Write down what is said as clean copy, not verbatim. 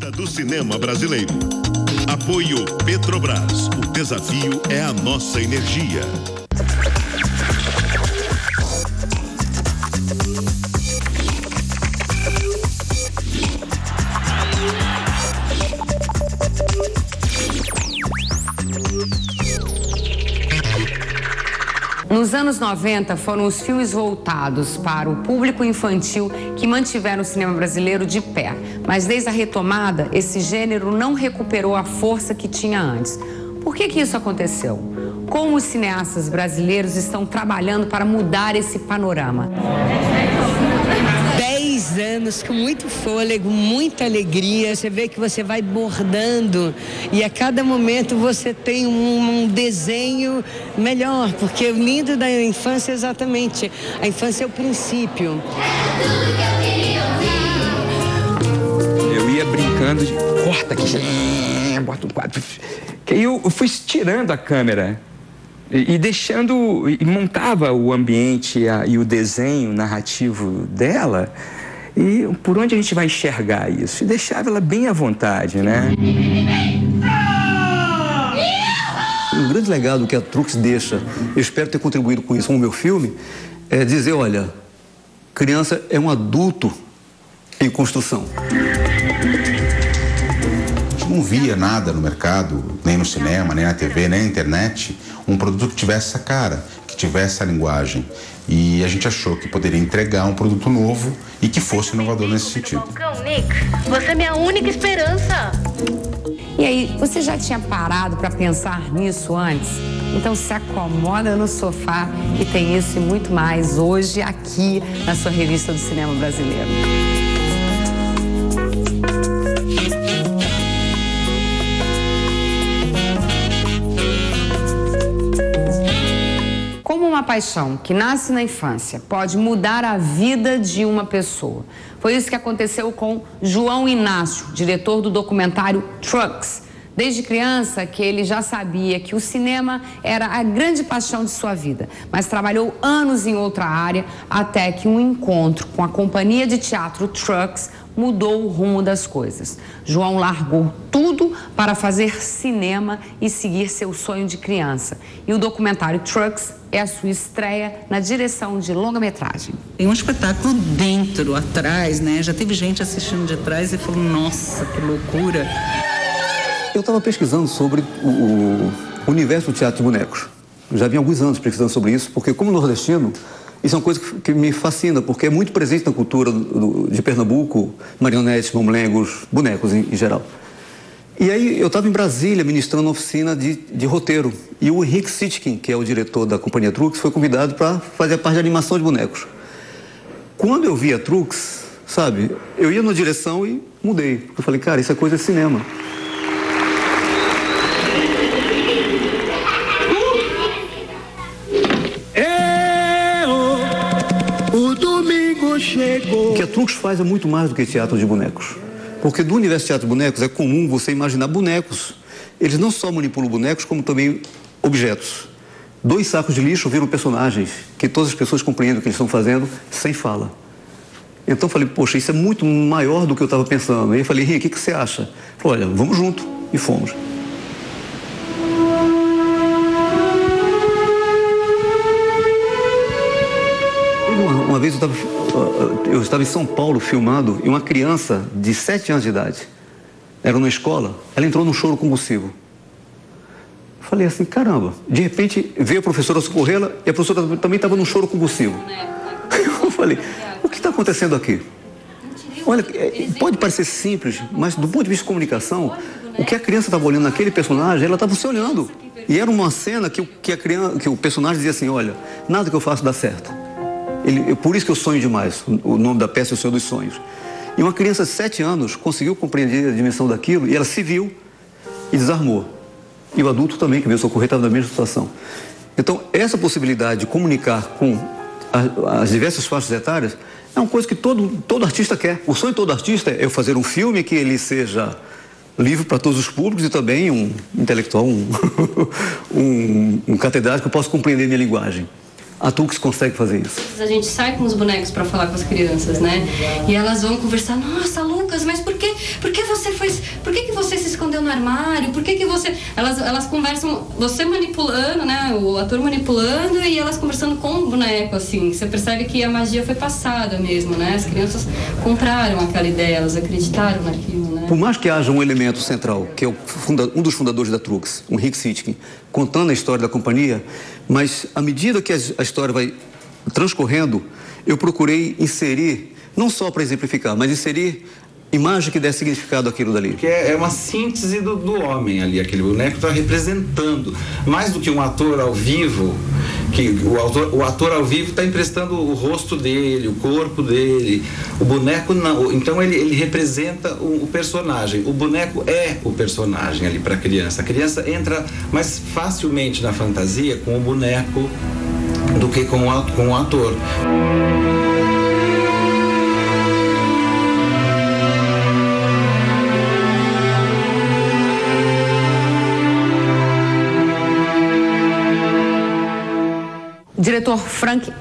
Dia do Cinema Brasileiro. Apoio Petrobras. O desafio é a nossa energia. Nos anos 90, foram os filmes voltados para o público infantil que mantiveram o cinema brasileiro de pé. Mas desde a retomada, esse gênero não recuperou a força que tinha antes. Por que isso aconteceu? Como os cineastas brasileiros estão trabalhando para mudar esse panorama? 10 anos com muito fôlego, muita alegria. Você vê que você vai bordando e a cada momento você tem um desenho melhor, porque o lindo da infância é exatamente, a infância é o princípio. Eu ia brincando de corta aqui, bota um quadro, que aí eu fui estirando a câmera e deixando, e montava o ambiente e o desenho narrativo dela, e por onde a gente vai enxergar isso? E deixava ela bem à vontade, né? O grande legado que a Trux deixa, eu espero ter contribuído com isso com o meu filme, é dizer, olha, criança é um adulto em construção. Não via nada no mercado, nem no cinema, nem na TV, nem na internet, um produto que tivesse essa cara, que tivesse essa linguagem. E a gente achou que poderia entregar um produto novo e que fosse inovador nesse sentido. Nick, você é minha única esperança. E aí, você já tinha parado para pensar nisso antes? Então se acomoda no sofá e tem isso e muito mais hoje aqui na sua revista do cinema brasileiro. Como uma paixão que nasce na infância pode mudar a vida de uma pessoa. Foi isso que aconteceu com João Inácio, diretor do documentário Trucks. Desde criança que ele já sabia que o cinema era a grande paixão de sua vida, mas trabalhou anos em outra área até que um encontro com a companhia de teatro Trucks mudou o rumo das coisas. João largou tudo para fazer cinema e seguir seu sonho de criança. E o documentário Trucks é a sua estreia na direção de longa-metragem. Tem um espetáculo dentro, atrás, né? Já teve gente assistindo de trás e falou, nossa, que loucura. Eu estava pesquisando sobre o universo do teatro de bonecos. Já vinha alguns anos pesquisando sobre isso, porque como nordestino, isso é uma coisa que me fascina, porque é muito presente na cultura de Pernambuco, marionetes, mamlengos, bonecos em geral. E aí eu estava em Brasília ministrando uma oficina de roteiro, e o Henrique Sitkin, que é o diretor da companhia Trux, foi convidado para fazer a parte de animação de bonecos. Quando eu vi a Trux, sabe, eu ia na direção e mudei. Eu falei, cara, isso é coisa de cinema. O que a Trux faz é muito mais do que teatro de bonecos. Porque do universo de teatro de bonecos é comum você imaginar bonecos. Eles não só manipulam bonecos, como também objetos. 2 sacos de lixo viram personagens que todas as pessoas compreendem o que eles estão fazendo sem fala. Então eu falei, poxa, isso é muito maior do que eu estava pensando. Aí eu falei, Henrique, o que você acha? Ele falou, olha, vamos junto. E fomos. Uma vez eu estava em São Paulo filmando e uma criança de 7 anos de idade, era numa escola, ela entrou num choro convulsivo. Falei assim, caramba, de repente veio a professora socorrê-la e a professora também estava num choro convulsivo. Eu falei, o que está acontecendo aqui? Olha, pode parecer simples, mas do ponto de vista de comunicação, o que a criança estava olhando naquele personagem, ela estava se olhando. E era uma cena que o personagem dizia assim, olha, nada que eu faço dá certo. Por isso que eu sonho demais. O nome da peça é O Senhor dos Sonhos. E uma criança de 7 anos conseguiu compreender a dimensão daquilo e ela se viu e desarmou. E o adulto também, que veio socorrer, estava na mesma situação. Então, essa possibilidade de comunicar com as diversas faixas etárias é uma coisa que todo artista quer. O sonho de todo artista é eu fazer um filme que ele seja livre para todos os públicos e também um intelectual, um catedrático que possa compreender minha linguagem. A Trux consegue fazer isso. A gente sai com os bonecos para falar com as crianças, né? E elas vão conversar, nossa, Lucas, mas por que você por que você se escondeu no armário? Por que você... Elas conversam, você manipulando, né? O ator manipulando e elas conversando com o boneco, assim. Você percebe que a magia foi passada mesmo, né? As crianças compraram aquela ideia, elas acreditaram naquilo, né? Por mais que haja um elemento central, que é um dos fundadores da Trux, o Rick Sitkin, contando a história da companhia, mas à medida que a história vai transcorrendo, eu procurei inserir, não só para exemplificar, mas inserir imagem que desse significado àquilo dali. Que é uma síntese do homem ali, aquele boneco está representando, mais do que um ator ao vivo, que o ator ao vivo está emprestando o rosto dele, o corpo dele, o boneco não, então ele representa o personagem, o boneco é o personagem ali para a criança entra mais facilmente na fantasia com o boneco do que com o ator. Diretor Frank